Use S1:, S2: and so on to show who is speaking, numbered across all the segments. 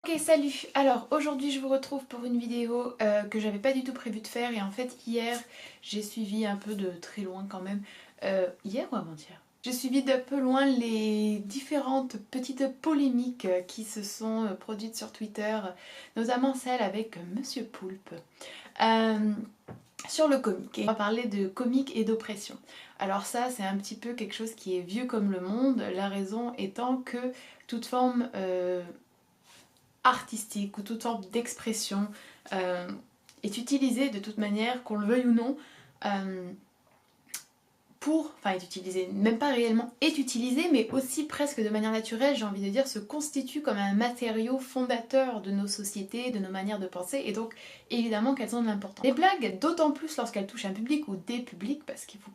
S1: Ok, salut! Alors aujourd'hui je vous retrouve pour une vidéo que j'avais pas du tout prévu de faire et en fait hier j'ai suivi un peu de très loin quand même, hier ou avant-hier? J'ai suivi d'un peu loin les différentes petites polémiques qui se sont produites sur Twitter, notamment celle avec Monsieur Poulpe. Euh, sur le comique. Et on va parler de comique et d'oppression. Alors ça, c'est un petit peu quelque chose qui est vieux comme le monde, la raison étant que toute forme artistique ou toute forme d'expression est utilisée de toute manière, qu'on le veuille ou non, est utilisée, même pas réellement est utilisée, mais aussi presque de manière naturelle, j'ai envie de dire, se constitue comme un matériau fondateur de nos sociétés, de nos manières de penser, et donc évidemment qu'elles ont de l'importance. Les blagues, d'autant plus lorsqu'elles touchent un public ou des publics, parce qu'il faut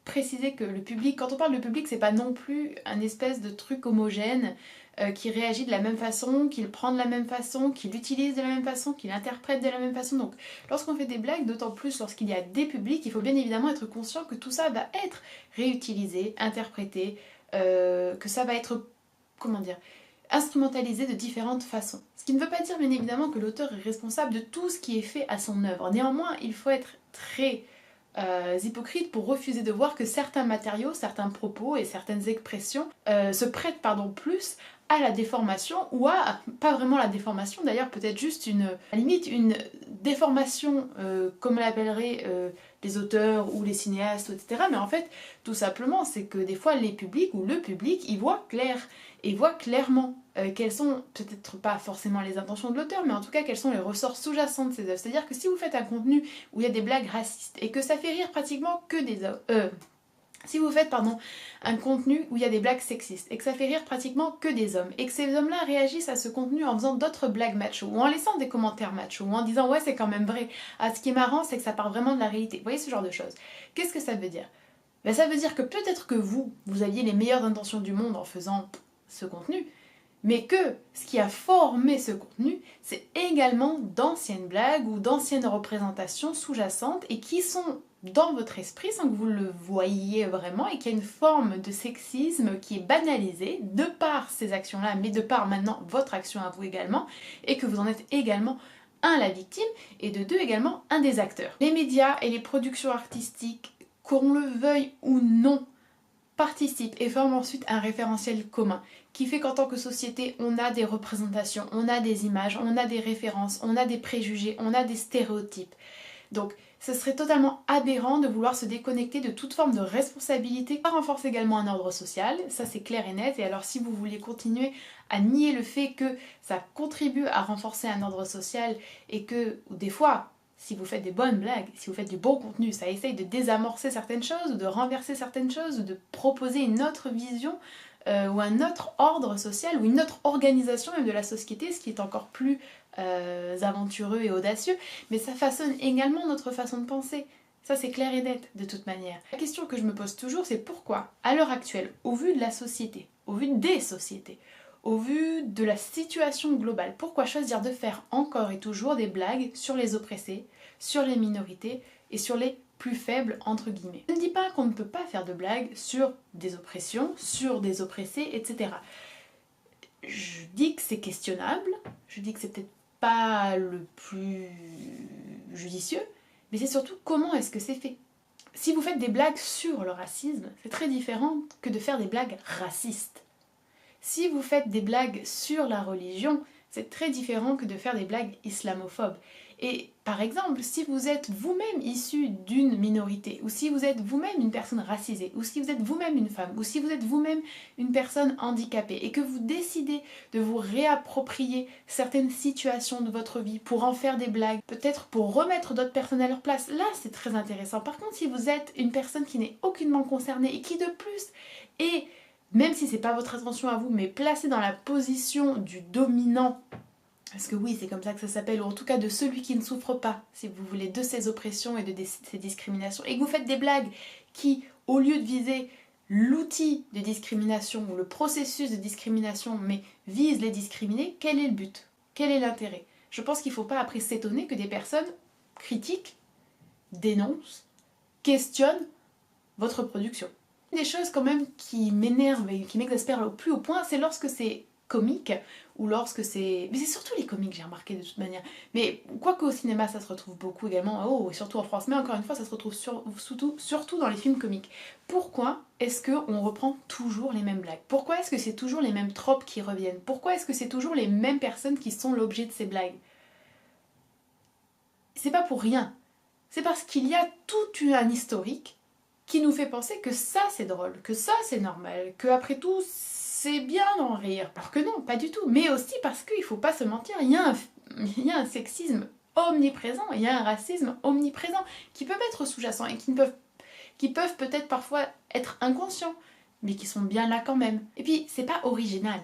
S1: préciser que le public, quand on parle de public, c'est pas non plus un espèce de truc homogène qui réagit de la même façon, qui le prend de la même façon, qui l'utilise de la même façon, qui l'interprète de la même façon. Donc lorsqu'on fait des blagues, d'autant plus lorsqu'il y a des publics, il faut bien évidemment être conscient que tout ça va être réutilisé, interprété, que ça va être, comment dire, instrumentalisé de différentes façons. Ce qui ne veut pas dire bien évidemment que l'auteur est responsable de tout ce qui est fait à son œuvre. Néanmoins, il faut être très hypocrite pour refuser de voir que certains matériaux, certains propos et certaines expressions se prêtent plus à la déformation ou à, pas vraiment la déformation d'ailleurs, peut-être juste une, à la limite une déformation comme l'appelleraient les auteurs ou les cinéastes, etc. Mais en fait, tout simplement, c'est que des fois les publics ou le public, ils voient clair et voient clairement quelles sont, peut-être pas forcément les intentions de l'auteur, mais en tout cas quels sont les ressorts sous-jacents de ses œuvres. C'est-à-dire que si vous faites un contenu où il y a des blagues racistes et que ça fait rire pratiquement que des hommes, si vous faites un contenu où il y a des blagues sexistes et que ça fait rire pratiquement que des hommes et que ces hommes-là réagissent à ce contenu en faisant d'autres blagues macho ou en laissant des commentaires macho ou en disant ouais c'est quand même vrai, ah, ce qui est marrant c'est que ça part vraiment de la réalité, vous voyez ce genre de choses. Qu'est-ce que ça veut dire? Ben, ça veut dire que peut-être que vous aviez les meilleures intentions du monde en faisant ce contenu, mais que ce qui a formé ce contenu, c'est également d'anciennes blagues ou d'anciennes représentations sous-jacentes et qui sont dans votre esprit sans que vous le voyiez vraiment et qu'il y a une forme de sexisme qui est banalisée de par ces actions-là, mais de par maintenant votre action à vous également, et que vous en êtes également un, la victime, et de deux, également un des acteurs. Les médias et les productions artistiques, qu'on le veuille ou non, participent et forment ensuite un référentiel commun qui fait qu'en tant que société, on a des représentations, on a des images, on a des références, on a des préjugés, on a des stéréotypes. Donc, ce serait totalement aberrant de vouloir se déconnecter de toute forme de responsabilité. Ça renforce également un ordre social, ça c'est clair et net, et alors si vous voulez continuer à nier le fait que ça contribue à renforcer un ordre social et que, des fois, si vous faites des bonnes blagues, si vous faites du bon contenu, ça essaye de désamorcer certaines choses, ou de renverser certaines choses, ou de proposer une autre vision, ou un autre ordre social, ou une autre organisation même de la société, ce qui est encore plus aventureux et audacieux, mais ça façonne également notre façon de penser. Ça c'est clair et net de toute manière. La question que je me pose toujours, c'est pourquoi, à l'heure actuelle, au vu de la société, au vu des sociétés, au vu de la situation globale, pourquoi choisir de faire encore et toujours des blagues sur les oppressés, sur les minorités et sur les plus faibles entre guillemets. Je ne dis pas qu'on ne peut pas faire de blagues sur des oppressions, sur des oppressés, etc. Je dis que c'est questionnable, je dis que c'est peut-être pas le plus judicieux, mais c'est surtout comment est-ce que c'est fait. Si vous faites des blagues sur le racisme, c'est très différent que de faire des blagues racistes. Si vous faites des blagues sur la religion, c'est très différent que de faire des blagues islamophobes. Et par exemple, si vous êtes vous-même issu d'une minorité, ou si vous êtes vous-même une personne racisée, ou si vous êtes vous-même une femme, ou si vous êtes vous-même une personne handicapée, et que vous décidez de vous réapproprier certaines situations de votre vie pour en faire des blagues, peut-être pour remettre d'autres personnes à leur place, là c'est très intéressant. Par contre, si vous êtes une personne qui n'est aucunement concernée, et qui de plus est, même si c'est pas votre attention à vous, mais placée dans la position du dominant, parce que oui, c'est comme ça que ça s'appelle, ou en tout cas de celui qui ne souffre pas, si vous voulez, de ces oppressions et de ces discriminations, et que vous faites des blagues qui, au lieu de viser l'outil de discrimination ou le processus de discrimination, mais visent les discriminés, quel est le but? Quel est l'intérêt? Je pense qu'il ne faut pas après s'étonner que des personnes critiquent, dénoncent, questionnent votre production. Une des choses quand même qui m'énerve et qui m'exaspère au plus haut point, c'est lorsque c'est comiques, ou lorsque c'est... Mais c'est surtout les comiques, j'ai remarqué de toute manière. Mais quoique au cinéma, ça se retrouve beaucoup également, oh, et surtout en France, mais encore une fois, ça se retrouve surtout dans les films comiques. Pourquoi est-ce qu'on reprend toujours les mêmes blagues? Pourquoi est-ce que c'est toujours les mêmes tropes qui reviennent? Pourquoi est-ce que c'est toujours les mêmes personnes qui sont l'objet de ces blagues? C'est pas pour rien. C'est parce qu'il y a tout un historique qui nous fait penser que ça c'est drôle, que ça c'est normal, que après tout c'est bien d'en rire. Alors que non, pas du tout. Mais aussi parce qu'il faut pas se mentir, il y a un sexisme omniprésent, il y a un racisme omniprésent qui peuvent être sous-jacents et qui peuvent peut-être parfois être inconscients, mais qui sont bien là quand même. Et puis c'est pas original,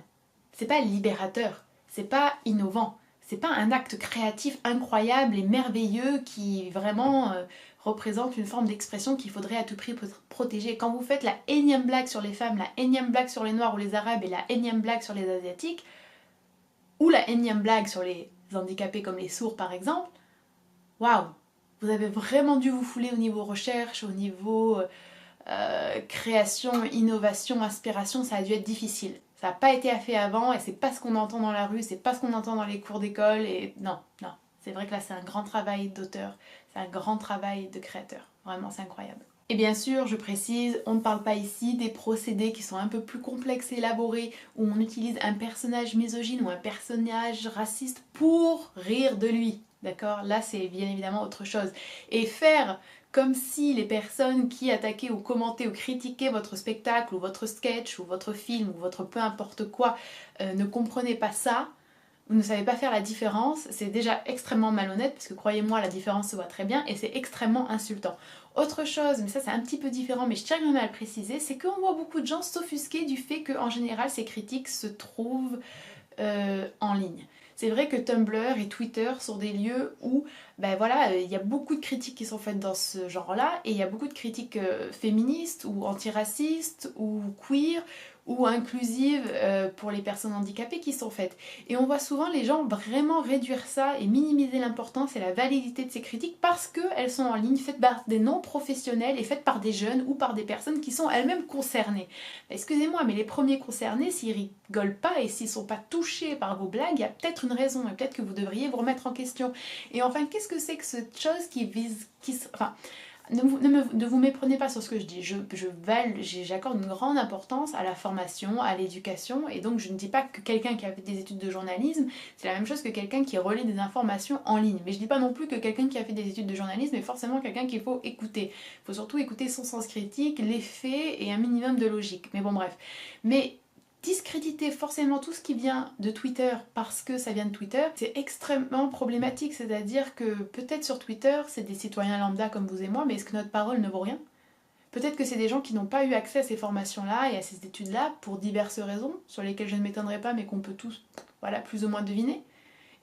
S1: c'est pas libérateur, c'est pas innovant. C'est pas un acte créatif incroyable et merveilleux qui vraiment représente une forme d'expression qu'il faudrait à tout prix protéger. Quand vous faites la énième blague sur les femmes, la énième blague sur les noirs ou les arabes et la énième blague sur les asiatiques, ou la énième blague sur les handicapés comme les sourds par exemple, waouh, vous avez vraiment dû vous fouler au niveau recherche, au niveau création, innovation, inspiration, ça a dû être difficile. Ça n'a pas été fait avant et c'est pas ce qu'on entend dans la rue, c'est pas ce qu'on entend dans les cours d'école et non, non. C'est vrai que là c'est un grand travail d'auteur, c'est un grand travail de créateur. Vraiment c'est incroyable. Et bien sûr, je précise, on ne parle pas ici des procédés qui sont un peu plus complexes et élaborés, où on utilise un personnage misogyne ou un personnage raciste pour rire de lui. D'accord? Là c'est bien évidemment autre chose. Et faire comme si les personnes qui attaquaient ou commentaient ou critiquaient votre spectacle ou votre sketch ou votre film ou votre peu importe quoi ne comprenaient pas ça, vous ne savez pas faire la différence, c'est déjà extrêmement malhonnête parce que croyez-moi la différence se voit très bien et c'est extrêmement insultant. Autre chose, mais ça c'est un petit peu différent mais je tiens quand même à le préciser, c'est qu'on voit beaucoup de gens s'offusquer du fait qu'en général ces critiques se trouvent en ligne. C'est vrai que Tumblr et Twitter sont des lieux où ben voilà, il y a beaucoup de critiques qui sont faites dans ce genre-là et il y a beaucoup de critiques féministes ou antiracistes ou queer ou inclusives pour les personnes handicapées qui sont faites. Et on voit souvent les gens vraiment réduire ça et minimiser l'importance et la validité de ces critiques parce qu'elles sont en ligne, faites par des non-professionnels et faites par des jeunes ou par des personnes qui sont elles-mêmes concernées. Excusez-moi, mais les premiers concernés, s'ils rigolent pas et s'ils sont pas touchés par vos blagues, il y a peut-être une raison et peut-être que vous devriez vous remettre en question. Et enfin, qu'est-ce que c'est que cette chose qui vise... Enfin, ne vous méprenez pas sur ce que je dis, j'accorde une grande importance à la formation, à l'éducation, et donc je ne dis pas que quelqu'un qui a fait des études de journalisme, c'est la même chose que quelqu'un qui relie des informations en ligne. Mais je ne dis pas non plus que quelqu'un qui a fait des études de journalisme est forcément quelqu'un qu'il faut écouter. Il faut surtout écouter son sens critique, les faits et un minimum de logique. Mais bon bref. Mais discréditer forcément tout ce qui vient de Twitter parce que ça vient de Twitter, c'est extrêmement problématique, c'est-à-dire que peut-être sur Twitter, c'est des citoyens lambda comme vous et moi, mais est-ce que notre parole ne vaut rien? Peut-être que c'est des gens qui n'ont pas eu accès à ces formations-là et à ces études-là pour diverses raisons, sur lesquelles je ne m'étonnerai pas, mais qu'on peut tous, voilà, plus ou moins deviner.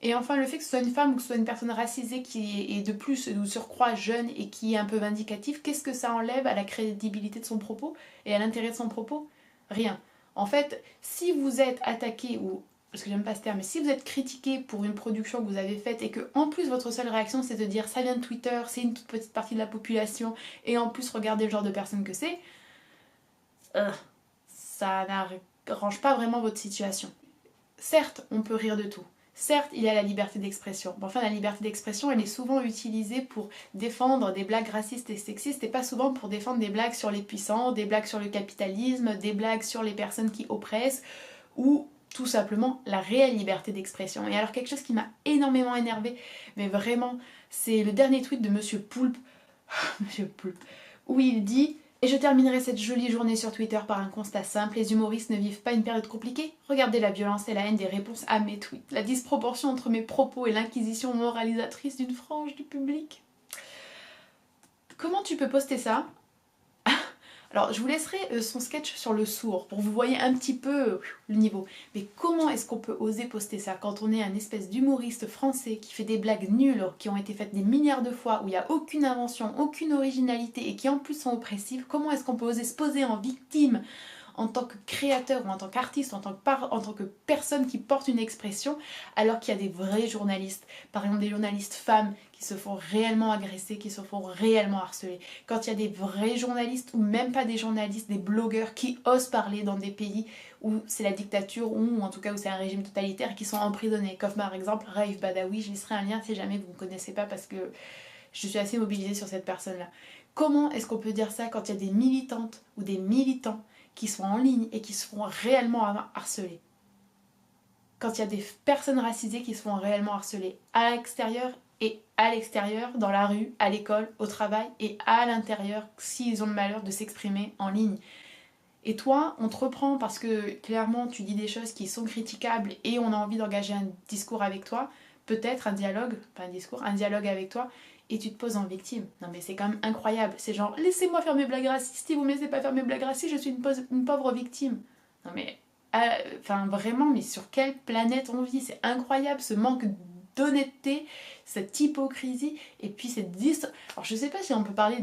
S1: Et enfin, le fait que ce soit une femme ou que ce soit une personne racisée qui est de plus ou surcroît jeune et qui est un peu vindicative, qu'est-ce que ça enlève à la crédibilité de son propos et à l'intérêt de son propos? Rien. En fait, si vous êtes attaqué, ou parce que j'aime pas ce terme, mais si vous êtes critiqué pour une production que vous avez faite et que en plus votre seule réaction c'est de dire ça vient de Twitter, c'est une toute petite partie de la population, et en plus regardez le genre de personne que c'est, ça n'arrange pas vraiment votre situation. Certes, on peut rire de tout. Certes, il y a la liberté d'expression. Mais enfin, la liberté d'expression, elle est souvent utilisée pour défendre des blagues racistes et sexistes et pas souvent pour défendre des blagues sur les puissants, des blagues sur le capitalisme, des blagues sur les personnes qui oppressent ou tout simplement la réelle liberté d'expression. Et alors quelque chose qui m'a énormément énervée, mais vraiment, c'est le dernier tweet de Monsieur Poulpe, Monsieur Poulpe, où il dit: et je terminerai cette jolie journée sur Twitter par un constat simple, les humoristes ne vivent pas une période compliquée. Regardez la violence et la haine des réponses à mes tweets, la disproportion entre mes propos et l'inquisition moralisatrice d'une frange du public. Comment tu peux poster ça? Alors je vous laisserai son sketch sur le sourd pour que vous voyez un petit peu le niveau. Mais comment est-ce qu'on peut oser poster ça quand on est un espèce d'humoriste français qui fait des blagues nulles, qui ont été faites des milliards de fois, où il n'y a aucune invention, aucune originalité et qui en plus sont oppressives? Comment est-ce qu'on peut oser se poser en victime en tant que créateur ou en tant qu'artiste, en tant que personne qui porte une expression, alors qu'il y a des vrais journalistes, par exemple des journalistes femmes qui se font réellement agresser, qui se font réellement harceler. Quand il y a des vrais journalistes ou même pas des journalistes, des blogueurs qui osent parler dans des pays où c'est la dictature ou en tout cas où c'est un régime totalitaire qui sont emprisonnés. Comme par exemple Raif Badawi, je laisserai un lien si jamais vous ne connaissez pas parce que je suis assez mobilisée sur cette personne-là. Comment est-ce qu'on peut dire ça quand il y a des militantes ou des militants qui sont en ligne et qui se font réellement harceler? Quand il y a des personnes racisées qui se font réellement harceler à l'extérieur et à l'extérieur, dans la rue, à l'école, au travail et à l'intérieur s'ils ont le malheur de s'exprimer en ligne. Et toi, on te reprend parce que clairement tu dis des choses qui sont critiquables et on a envie d'engager un discours avec toi, peut-être un dialogue, pas un discours, un dialogue avec toi, et tu te poses en victime. Non mais c'est quand même incroyable, c'est genre laissez-moi faire mes blagues racistes, si vous me laissez pas faire mes blagues racistes, je suis une pauvre victime. Non mais, enfin vraiment, mais sur quelle planète on vit? C'est incroyable ce manque d'honnêteté, cette hypocrisie, et puis cette Alors je sais pas si on peut parler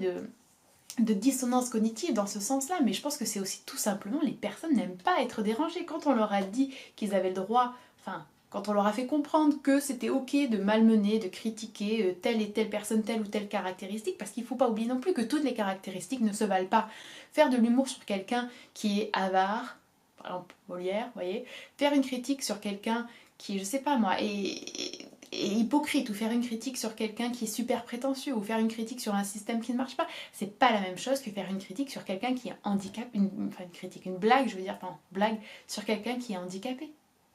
S1: de dissonance cognitive dans ce sens-là, mais je pense que c'est aussi tout simplement les personnes n'aiment pas être dérangées. Quand on leur a dit qu'ils avaient le droit, enfin, quand on leur a fait comprendre que c'était ok de malmener, de critiquer telle et telle personne, telle ou telle caractéristique, parce qu'il ne faut pas oublier non plus que toutes les caractéristiques ne se valent pas. Faire de l'humour sur quelqu'un qui est avare, par exemple Molière, vous voyez, faire une critique sur quelqu'un qui, je sais pas moi, est hypocrite, ou faire une critique sur quelqu'un qui est super prétentieux, ou faire une critique sur un système qui ne marche pas, c'est pas la même chose que faire une critique sur quelqu'un qui est handicapé, une blague, je veux dire, enfin, blague sur quelqu'un qui est handicapé,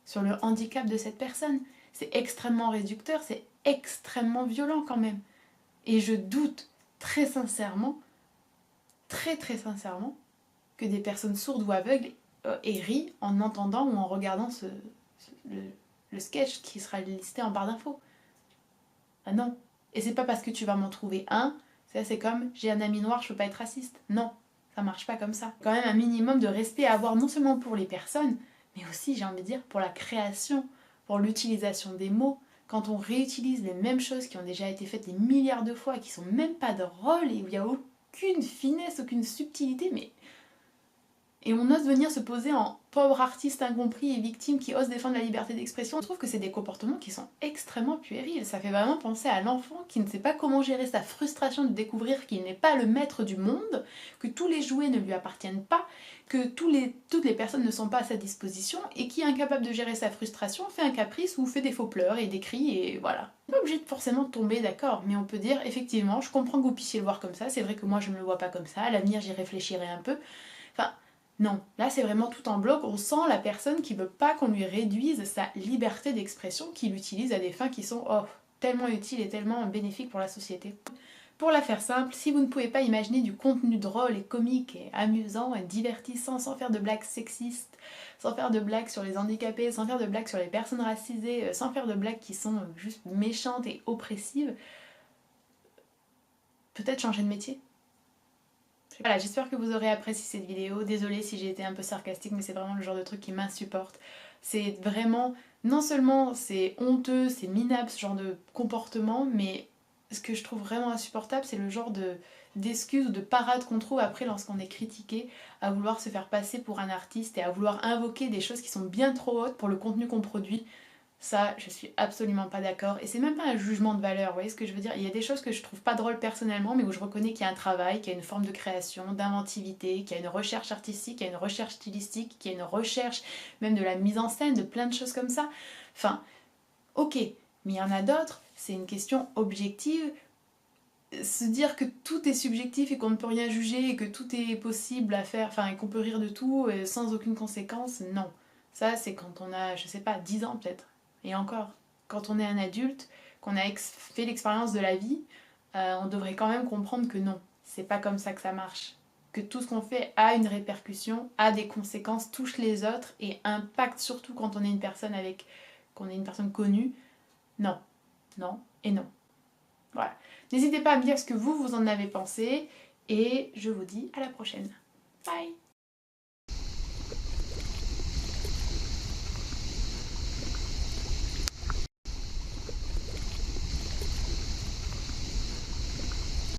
S1: sur le handicap de cette personne. C'est extrêmement réducteur, c'est extrêmement violent quand même. Et je doute très sincèrement, très sincèrement, que des personnes sourdes ou aveugles aient ri en entendant ou en regardant le sketch qui sera listé en barre d'infos. Ah non. Et c'est pas parce que tu vas m'en trouver un, c'est comme j'ai un ami noir, je peux pas être raciste. Non, ça marche pas comme ça. Quand même un minimum de respect à avoir non seulement pour les personnes, mais aussi, j'ai envie de dire, pour la création, pour l'utilisation des mots. Quand on réutilise les mêmes choses qui ont déjà été faites des milliards de fois et qui sont même pas drôles et où il n'y a aucune finesse, aucune subtilité, mais... Et on ose venir se poser en pauvre artiste incompris et victime qui ose défendre la liberté d'expression. Je trouve que c'est des comportements qui sont extrêmement puérils. Ça fait vraiment penser à l'enfant qui ne sait pas comment gérer sa frustration de découvrir qu'il n'est pas le maître du monde, que tous les jouets ne lui appartiennent pas, que toutes les personnes ne sont pas à sa disposition et qui, incapable de gérer sa frustration, fait un caprice ou fait des faux pleurs et des cris et voilà. On n'est pas obligé de forcément tomber d'accord, mais on peut dire effectivement, je comprends que vous puissiez le voir comme ça, c'est vrai que moi je ne le vois pas comme ça, à l'avenir j'y réfléchirai un peu. Enfin, non, là c'est vraiment tout en bloc, on sent la personne qui veut pas qu'on lui réduise sa liberté d'expression, qui l'utilise à des fins qui sont tellement utiles et tellement bénéfiques pour la société. Pour la faire simple, si vous ne pouvez pas imaginer du contenu drôle et comique et amusant et divertissant sans faire de blagues sexistes, sans faire de blagues sur les handicapés, sans faire de blagues sur les personnes racisées, sans faire de blagues qui sont juste méchantes et oppressives, peut-être changer de métier. Voilà, j'espère que vous aurez apprécié cette vidéo. Désolée si j'ai été un peu sarcastique, mais c'est vraiment le genre de truc qui m'insupporte. C'est vraiment, non seulement c'est honteux, c'est minable ce genre de comportement, mais ce que je trouve vraiment insupportable, c'est le genre d'excuses ou de parade qu'on trouve après lorsqu'on est critiqué, à vouloir se faire passer pour un artiste et à vouloir invoquer des choses qui sont bien trop hautes pour le contenu qu'on produit. Ça, je suis absolument pas d'accord. Et c'est même pas un jugement de valeur, vous voyez ce que je veux dire? Il y a des choses que je trouve pas drôles personnellement, mais où je reconnais qu'il y a un travail, qu'il y a une forme de création, d'inventivité, qu'il y a une recherche artistique, qu'il y a une recherche stylistique, qu'il y a une recherche même de la mise en scène, de plein de choses comme ça. Enfin, ok, mais il y en a d'autres, c'est une question objective. Se dire que tout est subjectif et qu'on ne peut rien juger et que tout est possible à faire, enfin, et qu'on peut rire de tout sans aucune conséquence, non. Ça, c'est quand on a, je sais pas, 10 ans peut-être. Et encore, quand on est un adulte, qu'on a fait l'expérience de la vie, on devrait quand même comprendre que non, c'est pas comme ça que ça marche. Que tout ce qu'on fait a une répercussion, a des conséquences, touche les autres et impacte surtout quand on est une personne qu'on est une personne connue. Non, non et non. Voilà. N'hésitez pas à me dire ce que vous en avez pensé et je vous dis à la prochaine. Bye!